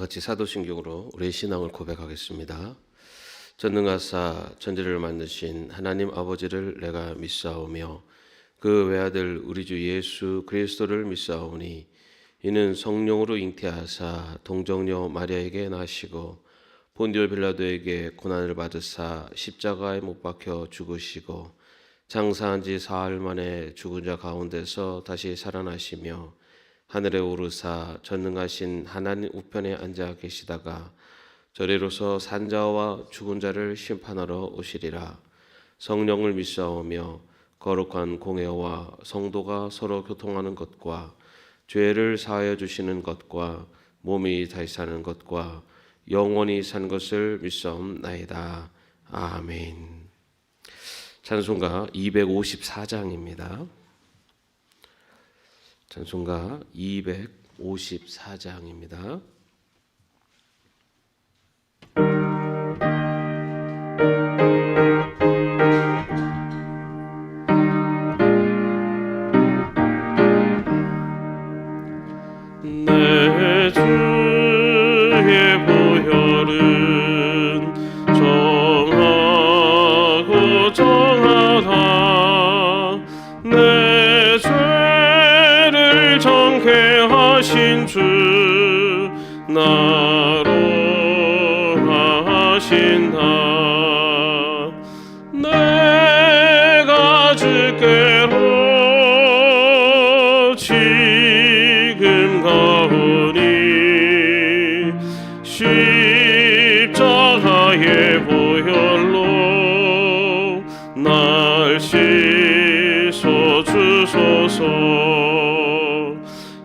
같이 사도신경으로 우리의 신앙을 고백하겠습니다. 전능하사 천지를 만드신 하나님 아버지를 내가 믿사오며 그 외아들 우리 주 예수 그리스도를 믿사오니 이는 성령으로 잉태하사 동정녀 마리아에게 나시고 본디오 빌라도에게 고난을 받으사 십자가에 못 박혀 죽으시고 장사한 지 사흘 만에 죽은 자 가운데서 다시 살아나시며 하늘에 오르사 전능하신 하나님 우편에 앉아 계시다가 저리로서 산자와 죽은 자를 심판하러 오시리라. 성령을 믿사오며 거룩한 공회와 성도가 서로 교통하는 것과 죄를 사하여 주시는 것과 몸이 다시 사는 것과 영원히 산 것을 믿사옵나이다. 아멘. 찬송가 254장입니다. 찬송가 254장입니다. 내 주의 보혈은 정하고 정하다. 내 죄를 정케 하신 주 나로 하신다. 내가 주께로 지금 가오니 십자가의 보혈로 날 씻어 주소서.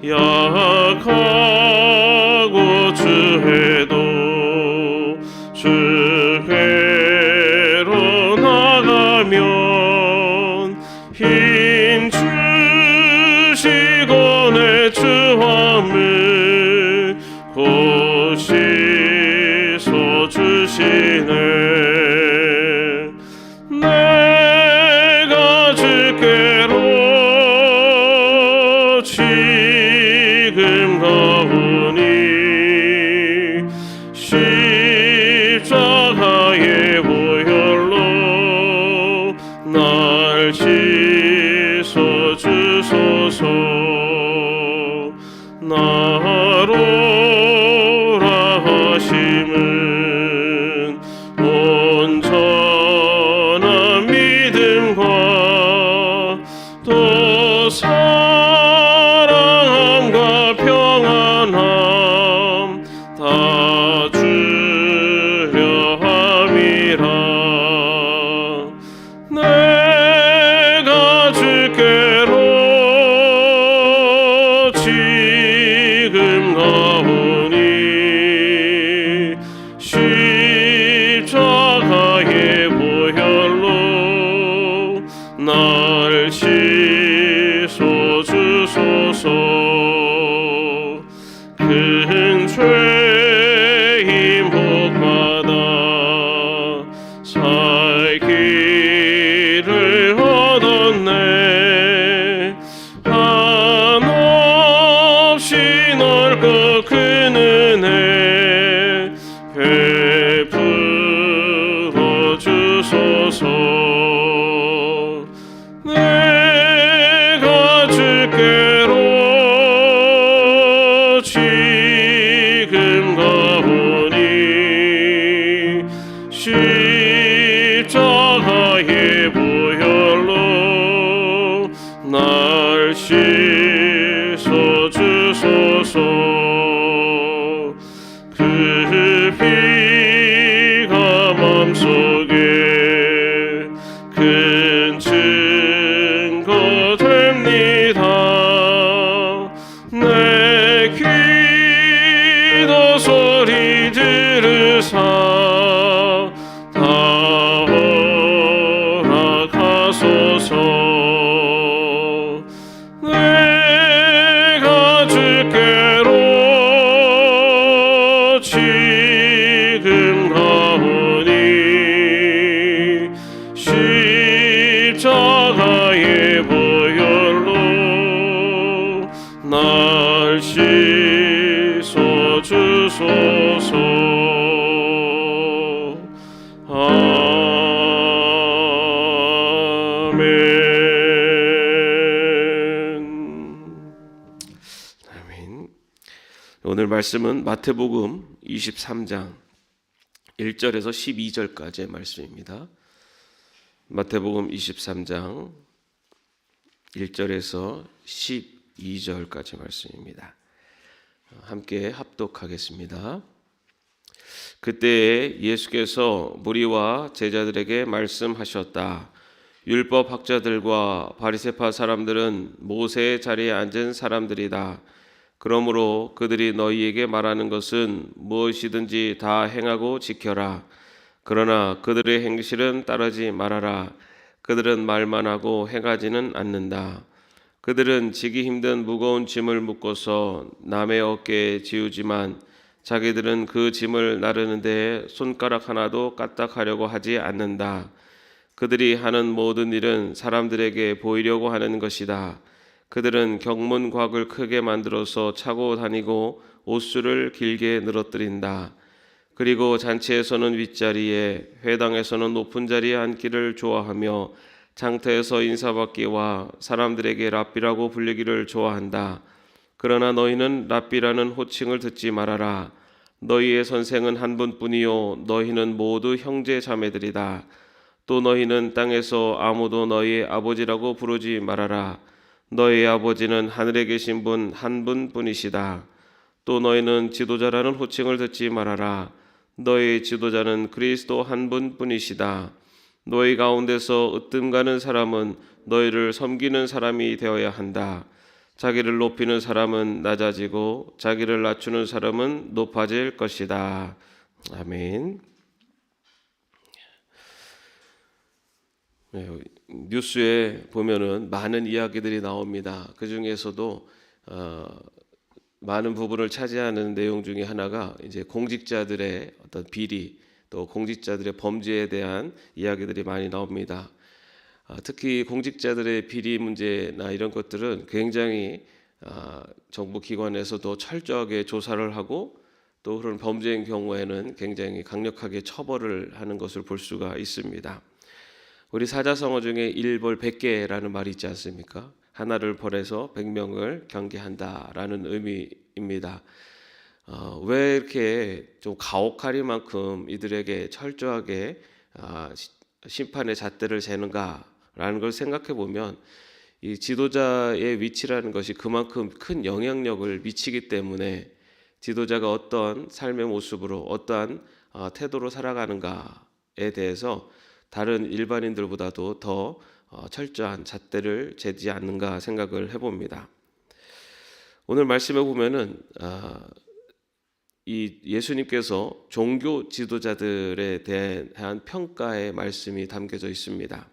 약하고 주해도 주께로 나가면 힘 주시고 내 주함을 곧 씻어 주시네. 내가 주께로 지금 가오니 십자가의 보혈로 날 씻어 주소서. 나로라 하심은 온전한 믿음과 또 사랑함과 평안함 다 주려 함이라. 내가 주께로 지금 가오니 십자가의 보혈로 날 씻어 주소서. 큰 죄임 복받아 살 길을 얻었네. 한없이 넓고 큰 은혜 베풀어 주소서. 내가 주께로 지금 가오니 십자가의 보혈로 날 씻어 주소서. 그 피가 맘속에 큰 증거 됩니다. 내 기도 소리 들으사 다 허락하소서. 내가 주께로 지금 가오니 십자가의 보혈로 날 씻어 주소서. 주옵소서. 아멘. 오늘 말씀은 마태복음 23장 1절에서 12절까지의 말씀입니다. 마태복음 23장 1절에서 12절까지 말씀입니다. 함께 합독하겠습니다. 그때에 예수께서 무리와 제자들에게 말씀하셨다. 율법 학자들과 바리새파 사람들은 모세의 자리에 앉은 사람들이다. 그러므로 그들이 너희에게 말하는 것은 무엇이든지 다 행하고 지켜라. 그러나 그들의 행실은 따르지 말아라. 그들은 말만 하고 행하지는 않는다. 그들은 지기 힘든 무거운 짐을 묶어서 남의 어깨에 지우지만 자기들은 그 짐을 나르는 데에 손가락 하나도 까딱하려고 하지 않는다. 그들이 하는 모든 일은 사람들에게 보이려고 하는 것이다. 그들은 경문곽을 크게 만들어서 차고 다니고 옷수를 길게 늘어뜨린다. 그리고 잔치에서는 윗자리에, 회당에서는 높은 자리에 앉기를 좋아하며 장터에서 인사받기와 사람들에게 랍비라고 불리기를 좋아한다. 그러나 너희는 랍비라는 호칭을 듣지 말아라. 너희의 선생은 한 분뿐이요 너희는 모두 형제 자매들이다. 또 너희는 땅에서 아무도 너희의 아버지라고 부르지 말아라. 너희의 아버지는 하늘에 계신 분 한 분뿐이시다. 또 너희는 지도자라는 호칭을 듣지 말아라. 너희의 지도자는 그리스도 한 분뿐이시다. 너희 가운데서 으뜸 가는 사람은 너희를 섬기는 사람이 되어야 한다. 자기를 높이는 사람은 낮아지고 자기를 낮추는 사람은 높아질 것이다. 아멘. 뉴스에 보면은 많은 이야기들이 나옵니다. 그 중에서도 많은 부분을 차지하는 내용 중에 하나가 이제 공직자들의 어떤 비리, 또 공직자들의 범죄에 대한 이야기들이 많이 나옵니다. 특히 공직자들의 비리 문제나 이런 것들은 굉장히 정부 기관에서도 철저하게 조사를 하고 또 그런 범죄인 경우에는 굉장히 강력하게 처벌을 하는 것을 볼 수가 있습니다. 우리 사자성어 중에 일벌 100개라는 말이 있지 않습니까? 하나를 벌해서 100명을 경계한다라는 의미입니다. 왜 이렇게 좀 가혹하리만큼 이들에게 철저하게 심판의 잣대를 재는가라는 걸 생각해 보면 이 지도자의 위치라는 것이 그만큼 큰 영향력을 미치기 때문에 지도자가 어떤 삶의 모습으로 어떠한 태도로 살아가는가에 대해서 다른 일반인들보다도 더 철저한 잣대를 재지 않는가 생각을 해봅니다. 오늘 말씀에 보면은 이 예수님께서 종교 지도자들에 대한 평가의 말씀이 담겨져 있습니다.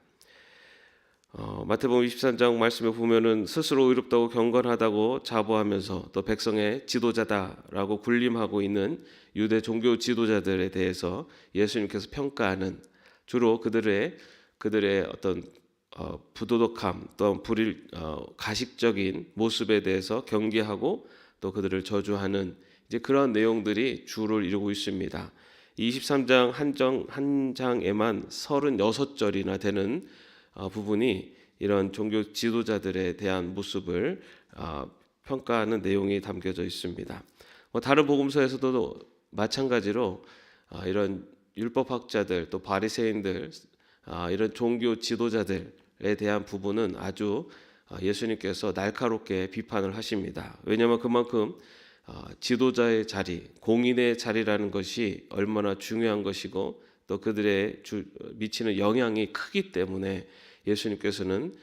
마태복음 23장 말씀에 보면은 스스로 의롭다고 경건하다고 자부하면서 또 백성의 지도자다라고 군림하고 있는 유대 종교 지도자들에 대해서 예수님께서 평가하는 주로 그들의 어떤 부도덕함 또 가식적인 모습에 대해서 경계하고 또 그들을 저주하는 이제 그런 내용들이 주를 이루고 있습니다. 23장 한 장에만 36절이나 되는 부분이 이런 종교 지도자들에 대한 모습을 평가하는 내용이 담겨져 있습니다. 다른 복음서에서도 마찬가지로 이런 율법학자들 또 바리새인들 이런 종교 지도자들에 대한 부분은 아주 예수님께서 날카롭게 비판을 하십니다. 왜냐하면 그만큼 지도자의 자리, 공인의 자리라는 것이 얼마나 중요한 것이고 또 그들의 미치는 영향이 크기 때문에 예수님께서는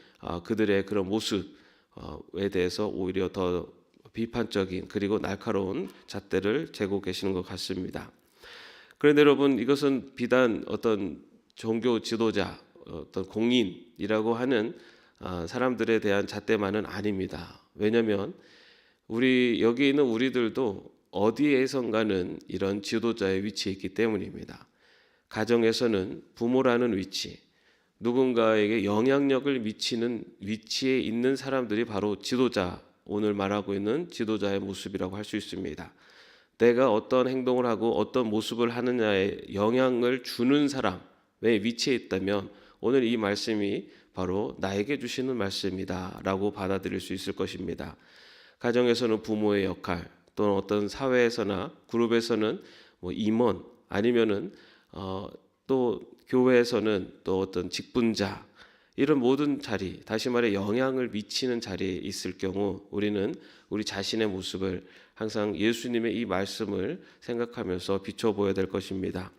그들의 그런 모습에 대해서 오히려 더 비판적인 그리고 날카로운 잣대를 재고 계시는 것 같습니다. 그런데 여러분 이것은 비단 어떤 종교 지도자, 어떤 공인이라고 하는 사람들에 대한 잣대만은 아닙니다. 왜냐하면 우리 여기 있는 우리들도 어디에선가는 이런 지도자의 위치에 있기 때문입니다. 가정에서는 부모라는 위치, 누군가에게 영향력을 미치는 위치에 있는 사람들이 바로 지도자, 오늘 말하고 있는 지도자의 모습이라고 할 수 있습니다. 내가 어떤 행동을 하고 어떤 모습을 하느냐에 영향을 주는 사람의 위치에 있다면 오늘 이 말씀이 바로 나에게 주시는 말씀이다라고 받아들일 수 있을 것입니다. 가정에서는 부모의 역할, 또는 어떤 사회에서나 그룹에서는 뭐 임원 아니면은 또 교회에서는 또 어떤 직분자, 이런 모든 자리, 다시 말해 영향을 미치는 자리에 있을 경우 우리는 우리 자신의 모습을 항상 예수님의 이 말씀을 생각하면서 비춰보아야 될 것입니다.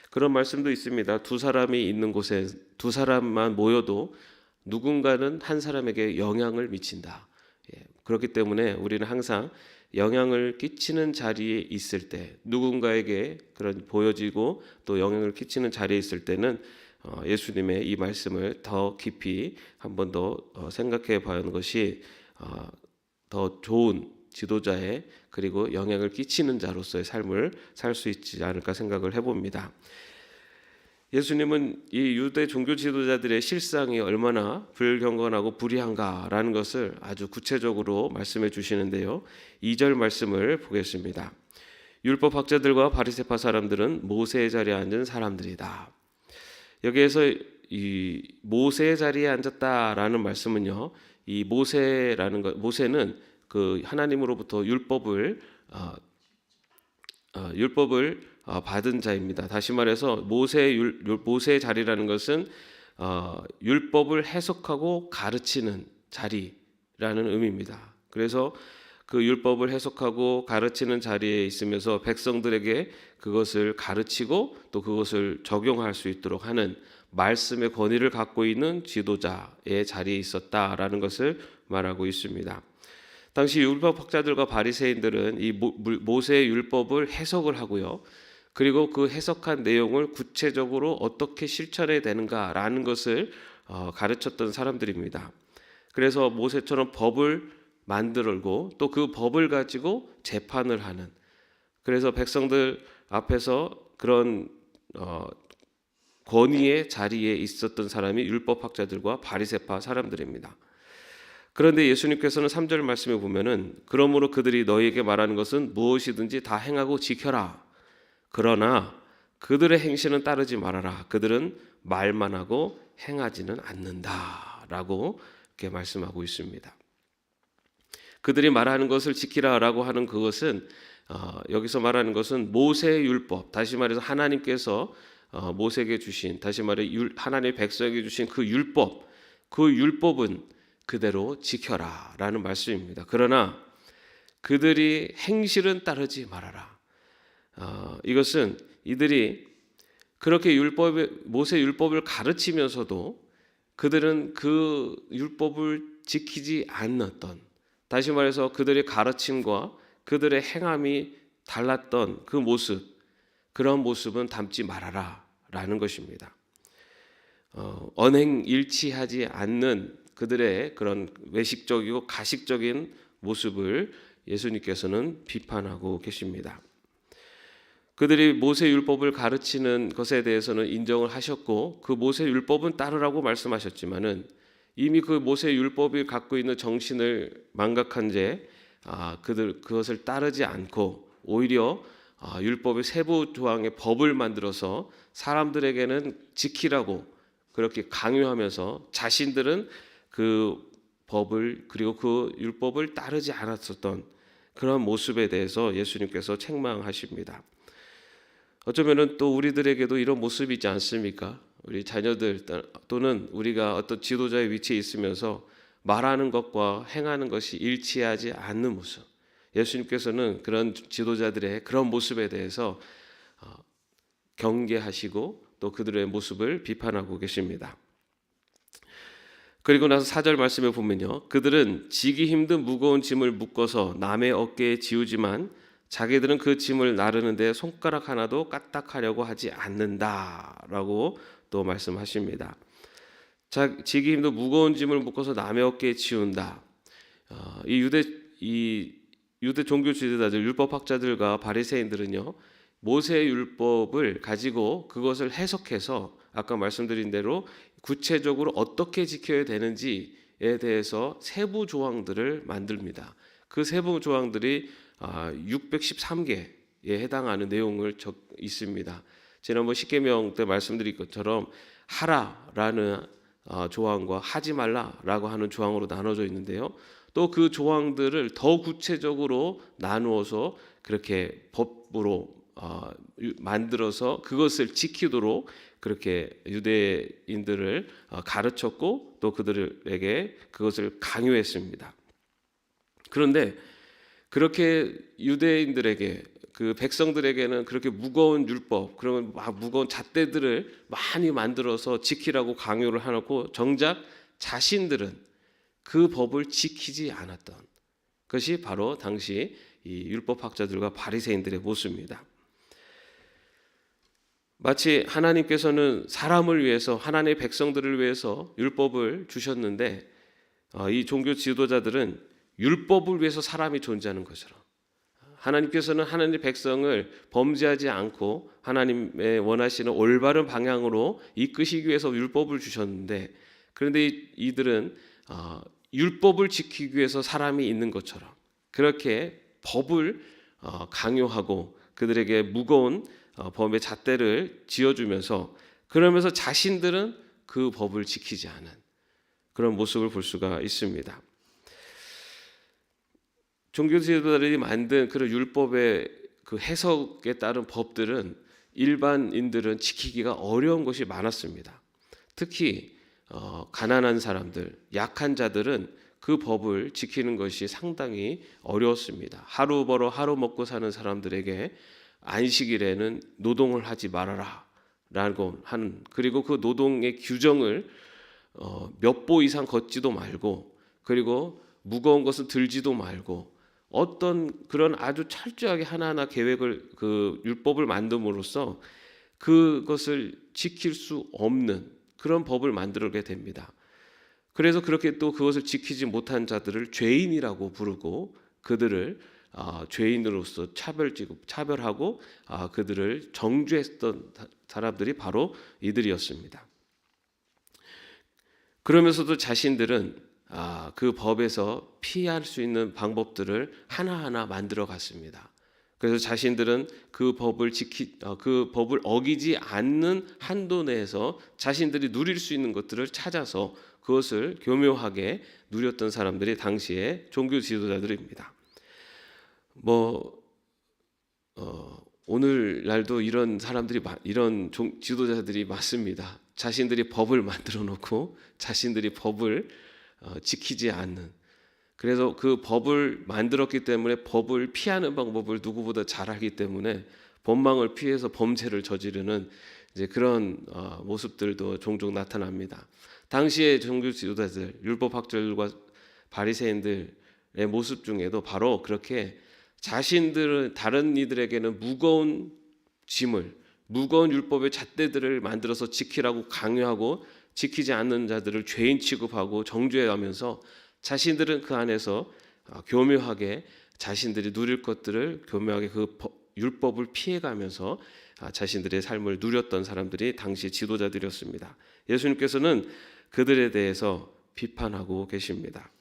그런 말씀도 있습니다. 두 사람이 있는 곳에 두 사람만 모여도 누군가는 한 사람에게 영향을 미친다. 그렇기 때문에 우리는 항상 영향을 끼치는 자리에 있을 때, 누군가에게 그런 보여지고 또 영향을 끼치는 자리에 있을 때는 예수님의 이 말씀을 더 깊이 한 번 더 생각해 봐야 하는 것이 더 좋은 지도자의, 그리고 영향을 끼치는 자로서의 삶을 살 수 있지 않을까 생각을 해봅니다. 예수님은 이 유대 종교 지도자들의 실상이 얼마나 불경건하고 불의한가라는 것을 아주 구체적으로 말씀해 주시는데요. 2절 말씀을 보겠습니다. 율법학자들과 바리새파 사람들은 모세의 자리에 앉은 사람들이다. 여기에서 이 모세의 자리에 앉았다라는 말씀은요, 이 모세는 그 하나님으로부터 율법을 받은 자입니다. 다시 말해서 모세의 자리라는 것은 율법을 해석하고 가르치는 자리라는 의미입니다. 그래서 그 율법을 해석하고 가르치는 자리에 있으면서 백성들에게 그것을 가르치고 또 그것을 적용할 수 있도록 하는 말씀의 권위를 갖고 있는 지도자의 자리에 있었다라는 것을 말하고 있습니다. 당시 율법학자들과 바리새인들은 이 모세의 율법을 해석을 하고요, 그리고 그 해석한 내용을 구체적으로 어떻게 실천해야 되는가라는 것을 가르쳤던 사람들입니다. 그래서 모세처럼 법을 만들고 또 그 법을 가지고 재판을 하는, 그래서 백성들 앞에서 그런 권위의 자리에 있었던 사람이 율법학자들과 바리새파 사람들입니다. 그런데 예수님께서는 3절 말씀에 보면은 그러므로 그들이 너희에게 말하는 것은 무엇이든지 다 행하고 지켜라. 그러나 그들의 행실은 따르지 말아라. 그들은 말만 하고 행하지는 않는다라고 이렇게 말씀하고 있습니다. 그들이 말하는 것을 지키라라고 하는 그것은 여기서 말하는 것은 모세의 율법, 다시 말해서 하나님께서 모세에게 주신, 다시 말해 하나님의 백성에게 주신 그 율법은 그대로 지켜라라는 말씀입니다. 그러나 그들이 행실은 따르지 말아라. 이것은 이들이 그렇게 모세 율법을 가르치면서도 그들은 그 율법을 지키지 않았던, 다시 말해서 그들의 가르침과 그들의 행함이 달랐던 그 모습, 그런 모습은 담지 말아라라는 것입니다. 언행일치하지 않는 그들의 그런 외식적이고 가식적인 모습을 예수님께서는 비판하고 계십니다. 그들이 모세 율법을 가르치는 것에 대해서는 인정을 하셨고 그 모세 율법은 따르라고 말씀하셨지만은 이미 그 모세 율법이 갖고 있는 정신을 망각한 채 그것을 따르지 않고 오히려 율법의 세부 조항의 법을 만들어서 사람들에게는 지키라고 그렇게 강요하면서 자신들은 그 법을, 그리고 그 율법을 따르지 않았었던 그런 모습에 대해서 예수님께서 책망하십니다. 어쩌면은 또 우리들에게도 이런 모습이 있지 않습니까? 우리 자녀들 또는 우리가 어떤 지도자의 위치에 있으면서 말하는 것과 행하는 것이 일치하지 않는 모습. 예수님께서는 그런 지도자들의 그런 모습에 대해서 경계하시고 또 그들의 모습을 비판하고 계십니다. 그리고 나서 4절 말씀에 보면요, 그들은 지기 힘든 무거운 짐을 묶어서 남의 어깨에 지우지만 자기들은 그 짐을 나르는데 손가락 하나도 까딱하려고 하지 않는다라고 또 말씀하십니다. 지기 힘든 무거운 짐을 묶어서 남의 어깨에 지운다. 이 유대 종교 지도자들, 율법학자들과 바리새인들은요, 모세의 율법을 가지고 그것을 해석해서 아까 말씀드린 대로 구체적으로 어떻게 지켜야 되는지에 대해서 세부 조항들을 만듭니다. 그 세부 조항들이 613개 해당하는 내용을 있습니다. 지난번 십계명 때 말씀드린 것처럼 하라라는 조항과 하지 말라라고 하는 조항으로 나눠져 있는데요. 또 그 조항들을 더 구체적으로 나누어서 그렇게 법으로 만들어서 그것을 지키도록 그렇게 유대인들을 가르쳤고 또 그들에게 그것을 강요했습니다. 그런데 그렇게 유대인들에게 그 백성들에게는 그렇게 무거운 율법, 그러면 무거운 잣대들을 많이 만들어서 지키라고 강요를 해놓고 정작 자신들은 그 법을 지키지 않았던 것이 바로 당시 이 율법학자들과 바리새인들의 모습입니다. 마치 하나님께서는 사람을 위해서 하나님의 백성들을 위해서 율법을 주셨는데 이 종교 지도자들은 율법을 위해서 사람이 존재하는 것처럼 하나님께서는 하나님의 백성을 범죄하지 않고 하나님의 원하시는 올바른 방향으로 이끄시기 위해서 율법을 주셨는데 그런데 이들은 율법을 지키기 위해서 사람이 있는 것처럼 그렇게 법을 강요하고 그들에게 무거운 법의 잣대를 지어주면서 그러면서 자신들은 그 법을 지키지 않은 그런 모습을 볼 수가 있습니다. 종교 지도자들이 만든 그런 율법의 그 해석에 따른 법들은 일반인들은 지키기가 어려운 것이 많았습니다. 특히 가난한 사람들, 약한 자들은 그 법을 지키는 것이 상당히 어려웠습니다. 하루 벌어 하루 먹고 사는 사람들에게 안식일에는 노동을 하지 말아라 라고 하는, 그리고 그 노동의 규정을 몇 보 이상 걷지도 말고, 그리고 무거운 것은 들지도 말고, 어떤 그런 아주 철저하게 하나하나 계획을 그 율법을 만듦으로써 그것을 지킬 수 없는 그런 법을 만들게 됩니다. 그래서 그렇게 또 그것을 지키지 못한 자들을 죄인이라고 부르고 그들을 죄인으로서 차별하고 그들을 정죄했던 사람들이 바로 이들이었습니다. 그러면서도 자신들은 그 법에서 피할 수 있는 방법들을 하나하나 만들어 갔습니다. 그래서 자신들은 그 법을 어기지 않는 한도 내에서 자신들이 누릴 수 있는 것들을 찾아서 그것을 교묘하게 누렸던 사람들이 당시의 종교 지도자들입니다. 오늘날도 이런 사람들이 이런 지도자들이 많습니다. 자신들이 법을 만들어 놓고 자신들이 법을 지키지 않는, 그래서 그 법을 만들었기 때문에 법을 피하는 방법을 누구보다 잘 알기 때문에 법망을 피해서 범죄를 저지르는 이제 그런 모습들도 종종 나타납니다. 당시의 종교 지도자들, 율법학자들과 바리새인들의 모습 중에도 바로 그렇게 자신들은 다른 이들에게는 무거운 짐을, 무거운 율법의 잣대들을 만들어서 지키라고 강요하고 지키지 않는 자들을 죄인 취급하고 정죄하면서 자신들은 그 안에서 교묘하게 자신들이 누릴 것들을 교묘하게 그 율법을 피해가면서 자신들의 삶을 누렸던 사람들이 당시 지도자들이었습니다. 예수님께서는 그들에 대해서 비판하고 계십니다.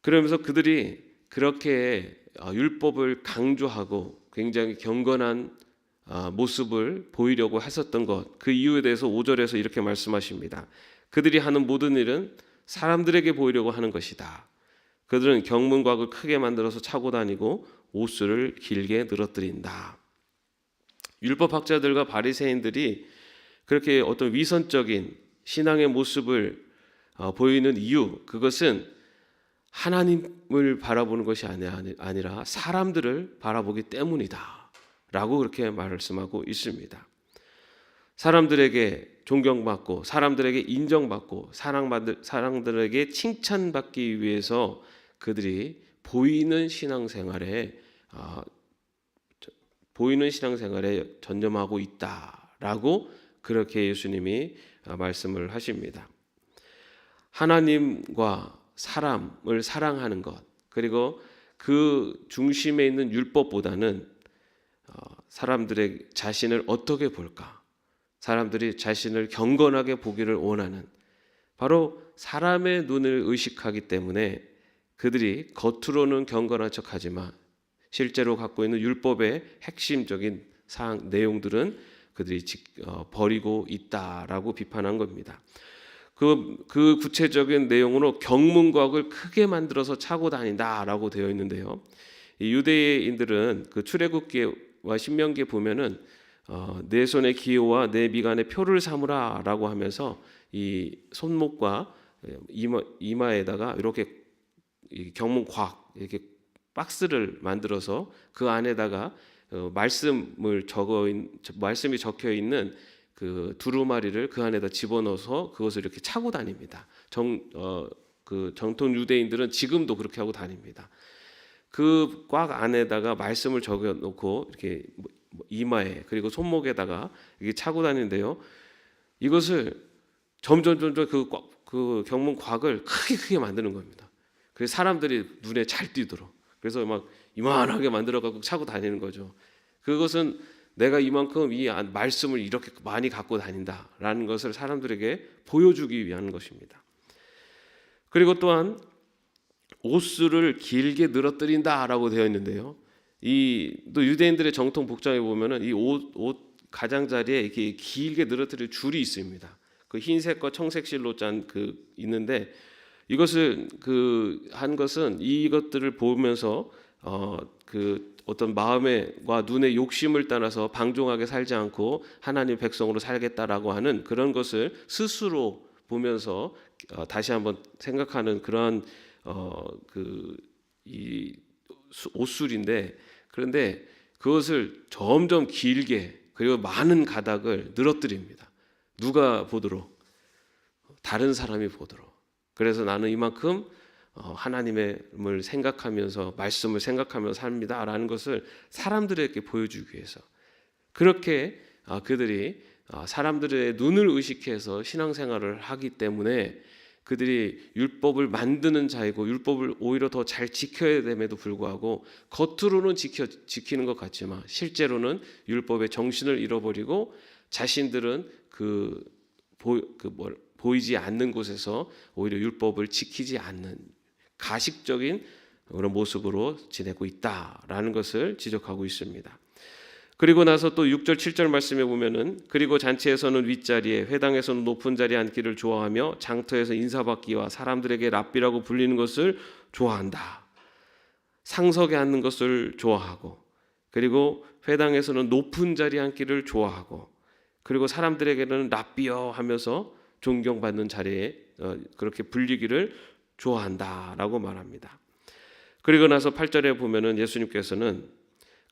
그러면서 그들이 그렇게 율법을 강조하고 굉장히 경건한 모습을 보이려고 했었던 것, 그 이유에 대해서 5절에서 이렇게 말씀하십니다. 그들이 하는 모든 일은 사람들에게 보이려고 하는 것이다. 그들은 경문곽을 크게 만들어서 차고 다니고 옷수를 길게 늘어뜨린다. 율법학자들과 바리새인들이 그렇게 어떤 위선적인 신앙의 모습을 보이는 이유, 그것은 하나님을 바라보는 것이 아니라 사람들을 바라보기 때문이다 라고 그렇게 말씀하고 있습니다. 사람들에게 존경받고 사람들에게 인정받고 사람들에게 칭찬받기 위해서 그들이 보이는 신앙생활에 전념하고 있다라고 그렇게 예수님이 말씀을 하십니다. 하나님과 사람을 사랑하는 것, 그리고 그 중심에 있는 율법보다는 사람들의 자신을 어떻게 볼까, 사람들이 자신을 경건하게 보기를 원하는, 바로 사람의 눈을 의식하기 때문에 그들이 겉으로는 경건한 척하지만 실제로 갖고 있는 율법의 핵심적인 사항 내용들은 그들이 버리고 있다라고 비판한 겁니다. 그 구체적인 내용으로 경문곽을 크게 만들어서 차고 다닌다라고 되어 있는데요. 이 유대인들은 그 출애굽기와 신명기에 보면은 내 손의 기호와 내 미간의 표를 삼으라라고 하면서 이 손목과 이마에다가 이렇게 경문곽 이렇게 박스를 만들어서 그 안에다가 말씀이 적혀 있는 그 두루마리를 그 안에다 집어넣어서 그것을 이렇게 차고 다닙니다. 그 정통 유대인들은 지금도 그렇게 하고 다닙니다. 그 꽉 안에다가 말씀을 적어 놓고 이렇게 이마에 그리고 손목에다가 이게 차고 다니는데요. 이것을 점점 그 경문곽을 크게 만드는 겁니다. 그래서 사람들이 눈에 잘 띄도록. 그래서 막 이만하게 만들어 갖고 차고 다니는 거죠. 그것은 내가 이만큼 이 말씀을 이렇게 많이 갖고 다닌다라는 것을 사람들에게 보여주기 위한 것입니다. 그리고 또한 옷수를 길게 늘어뜨린다라고 되어 있는데요. 또 유대인들의 정통 복장에 보면은 이 옷 가장자리에 이렇게 길게 늘어뜨릴 줄이 있습니다. 그 흰색과 청색 실로 짠 있는데 이것을 한 것은 이것들을 보면서 어떤 마음과 눈의 욕심을 따라서 방종하게 살지 않고 하나님 백성으로 살겠다라고 하는 그런 것을 스스로 보면서 다시 한번 생각하는 그러한 이 옷술인데, 그런데 그것을 점점 길게 그리고 많은 가닥을 늘어뜨립니다. 누가 보도록? 다른 사람이 보도록. 그래서 나는 이만큼 하나님을 생각하면서 말씀을 생각하면서 삽니다라는 것을 사람들에게 보여주기 위해서 그렇게 그들이 사람들의 눈을 의식해서 신앙생활을 하기 때문에 그들이 율법을 만드는 자이고 율법을 오히려 더 잘 지켜야 됨에도 불구하고 겉으로는 지키는 것 같지만 실제로는 율법의 정신을 잃어버리고 자신들은 보이지 않는 곳에서 오히려 율법을 지키지 않는 가식적인 그런 모습으로 지내고 있다라는 것을 지적하고 있습니다. 그리고 나서 또 6절 7절 말씀에 보면은 그리고 잔치에서는 윗자리에 회당에서는 높은 자리에 앉기를 좋아하며 장터에서 인사받기와 사람들에게 랍비라고 불리는 것을 좋아한다. 상석에 앉는 것을 좋아하고 그리고 회당에서는 높은 자리에 앉기를 좋아하고 그리고 사람들에게는 랍비여 하면서 존경받는 자리에 그렇게 불리기를 좋아한다라고 말합니다. 그리고 나서 8절에 보면은 예수님께서는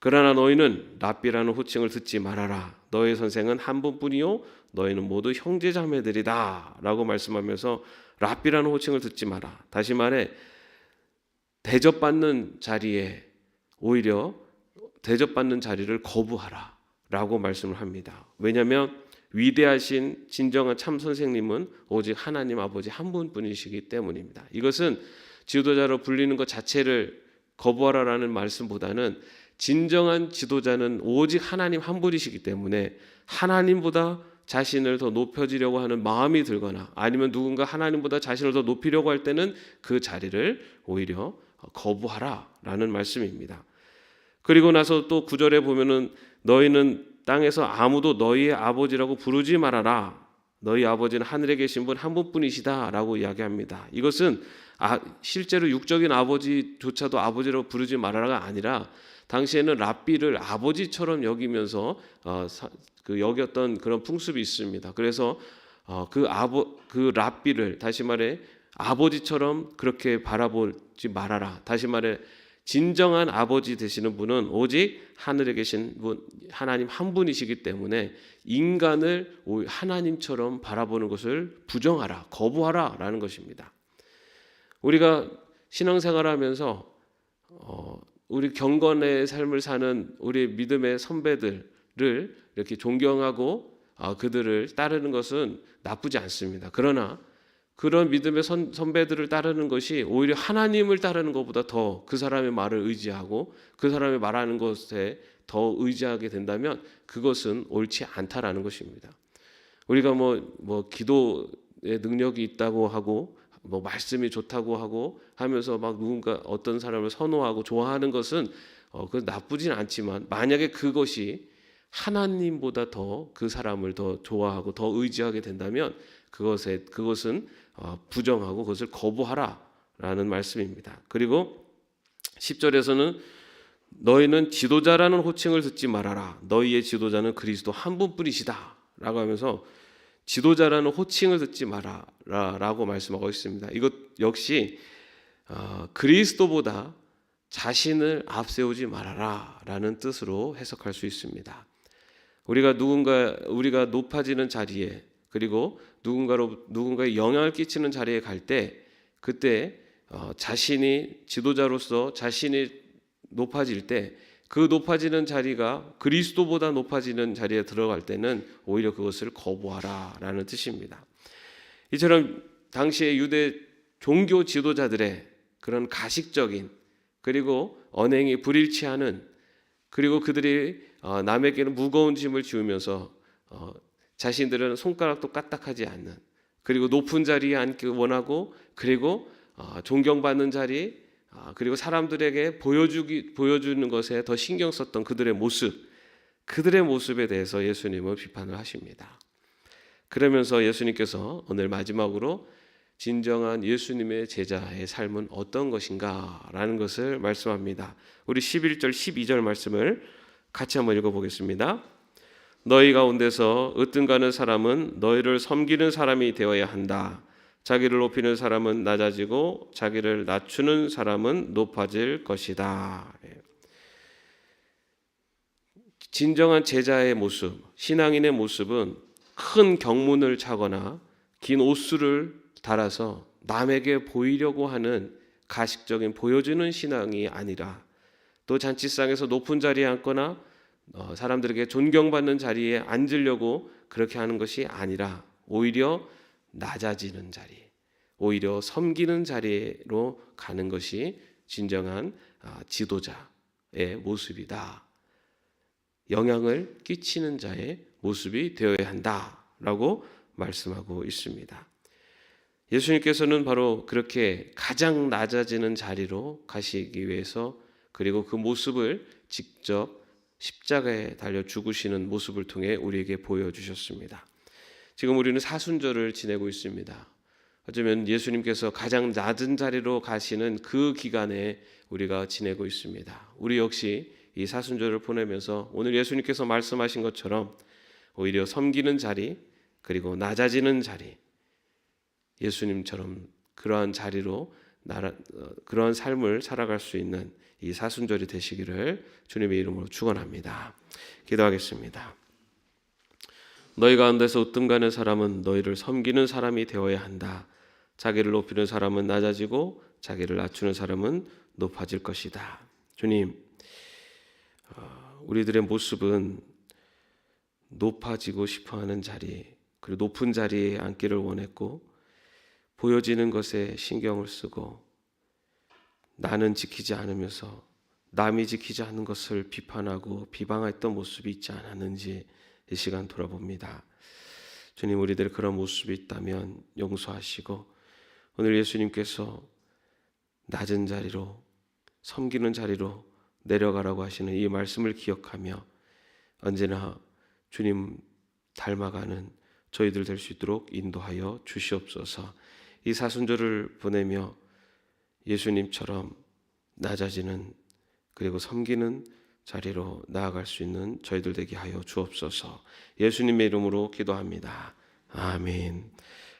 그러나 너희는 랍비라는 호칭을 듣지 말아라. 너희 선생은 한 분뿐이요 너희는 모두 형제자매들이다 라고 말씀하면서 랍비라는 호칭을 듣지 마라. 다시 말해 대접받는 자리에 오히려 대접받는 자리를 거부하라 라고 말씀을 합니다. 왜냐하면 위대하신 진정한 참 선생님은 오직 하나님 아버지 한 분뿐이시기 때문입니다. 이것은 지도자로 불리는 것 자체를 거부하라라는 말씀보다는 진정한 지도자는 오직 하나님 한 분이시기 때문에 하나님보다 자신을 더 높여지려고 하는 마음이 들거나 아니면 누군가 하나님보다 자신을 더 높이려고 할 때는 그 자리를 오히려 거부하라라는 말씀입니다. 그리고 나서 또 9절에 보면은 너희는 땅에서 아무도 너희의 아버지라고 부르지 말아라. 너희 아버지는 하늘에 계신 분 한 분뿐이시다라고 이야기합니다. 이것은 실제로 육적인 아버지조차도 아버지라고 부르지 말아라가 아니라 당시에는 랍비를 아버지처럼 여기면서 여겼던 그런 풍습이 있습니다. 그래서 그 랍비를 다시 말해 아버지처럼 그렇게 바라보지 말아라. 다시 말해 진정한 아버지 되시는 분은 오직 하늘에 계신 분 하나님 한 분이시기 때문에 인간을 하나님처럼 바라보는 것을 부정하라, 거부하라라는 것입니다. 우리가 신앙생활하면서 우리 경건의 삶을 사는 우리 믿음의 선배들을 이렇게 존경하고 그들을 따르는 것은 나쁘지 않습니다. 그러나 그런 믿음의 선배들을 따르는 것이 오히려 하나님을 따르는 것보다 더 그 사람의 말을 의지하고 그 사람이 말하는 것에 더 의지하게 된다면 그것은 옳지 않다라는 것입니다. 우리가 뭐 기도의 능력이 있다고 하고 말씀이 좋다고 하고 하면서 막 누군가 어떤 사람을 선호하고 좋아하는 것은 그 나쁘진 않지만 만약에 그것이 하나님보다 더 그 사람을 더 좋아하고 더 의지하게 된다면 그것은 부정하고 그것을 거부하라라는 말씀입니다. 그리고 10절에서는 너희는 지도자라는 호칭을 듣지 말아라. 너희의 지도자는 그리스도 한 분뿐이시다 라고 하면서 지도자라는 호칭을 듣지 마라라고 말씀하고 있습니다. 이것 역시 그리스도보다 자신을 앞세우지 말아라라는 뜻으로 해석할 수 있습니다. 우리가 높아지는 자리에 그리고 누군가에 영향을 끼치는 자리에 갈 때 그때 자신이 지도자로서 자신이 높아질 때 그 높아지는 자리가 그리스도보다 높아지는 자리에 들어갈 때는 오히려 그것을 거부하라라는 뜻입니다. 이처럼 당시의 유대 종교 지도자들의 그런 가식적인 그리고 언행이 불일치하는 그리고 그들이 남에게는 무거운 짐을 지우면서 자신들은 손가락도 까딱하지 않는 그리고 높은 자리에 앉기 원하고 그리고 존경받는 자리 그리고 사람들에게 보여주는 것에 더 신경 썼던 그들의 모습에 대해서 예수님은 비판을 하십니다. 그러면서 예수님께서 오늘 마지막으로 진정한 예수님의 제자의 삶은 어떤 것인가라는 것을 말씀합니다. 우리 11절 12절 말씀을 같이 한번 읽어보겠습니다. 너희 가운데서 으뜸가는 사람은 너희를 섬기는 사람이 되어야 한다. 자기를 높이는 사람은 낮아지고 자기를 낮추는 사람은 높아질 것이다. 진정한 제자의 모습, 신앙인의 모습은 큰 경문을 차거나 긴 옷수를 달아서 남에게 보이려고 하는 가식적인 보여주는 신앙이 아니라 또 잔치상에서 높은 자리에 앉거나 사람들에게 존경받는 자리에 앉으려고 그렇게 하는 것이 아니라 오히려 낮아지는 자리, 오히려 섬기는 자리로 가는 것이 진정한 지도자의 모습이다. 영향을 끼치는 자의 모습이 되어야 한다라고 말씀하고 있습니다. 예수님께서는 바로 그렇게 가장 낮아지는 자리로 가시기 위해서 그리고 그 모습을 직접 십자가에 달려 죽으시는 모습을 통해 우리에게 보여주셨습니다. 지금 우리는 사순절을 지내고 있습니다. 어쩌면 예수님께서 가장 낮은 자리로 가시는 그 기간에 우리가 지내고 있습니다. 우리 역시 이 사순절을 보내면서 오늘 예수님께서 말씀하신 것처럼 오히려 섬기는 자리 그리고 낮아지는 자리 예수님처럼 그러한 자리로 그러한 삶을 살아갈 수 있는 이 사순절이 되시기를 주님의 이름으로 축원합니다. 기도하겠습니다. 너희 가운데서 으뜸가는 사람은 너희를 섬기는 사람이 되어야 한다. 자기를 높이는 사람은 낮아지고 자기를 낮추는 사람은 높아질 것이다. 주님, 우리들의 모습은 높아지고 싶어하는 자리 그리고 높은 자리에 앉기를 원했고 보여지는 것에 신경을 쓰고 나는 지키지 않으면서 남이 지키지 않는 것을 비판하고 비방했던 모습이 있지 않았는지 이 시간 돌아봅니다. 주님, 우리들 그런 모습이 있다면 용서하시고 오늘 예수님께서 낮은 자리로 섬기는 자리로 내려가라고 하시는 이 말씀을 기억하며 언제나 주님 닮아가는 저희들 될 수 있도록 인도하여 주시옵소서. 이 사순절을 보내며 예수님처럼 낮아지는 그리고 섬기는 자리로 나아갈 수 있는 저희들 되게 하여 주옵소서. 예수님의 이름으로 기도합니다. 아멘.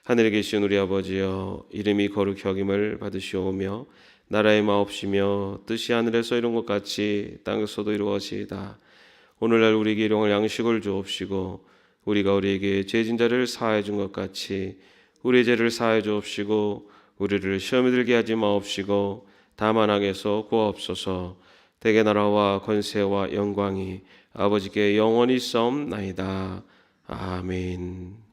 하늘에 계신 우리 아버지여, 이름이 거룩히 여김을 받으시오며 나라의 마옵시며 뜻이 하늘에서 이룬 것 같이 땅에서도 이루어지이다. 오늘날 우리에게 일용할 양식을 주옵시고 우리가 우리에게 죄진 자를 사하여 준 것 같이 우리의 죄를 사하여 주옵시고 우리를 시험에 들게 하지 마옵시고 다만 악에서 구하옵소서. 대개 나라와 권세와 영광이 아버지께 영원히 있사옵나이다. 아멘.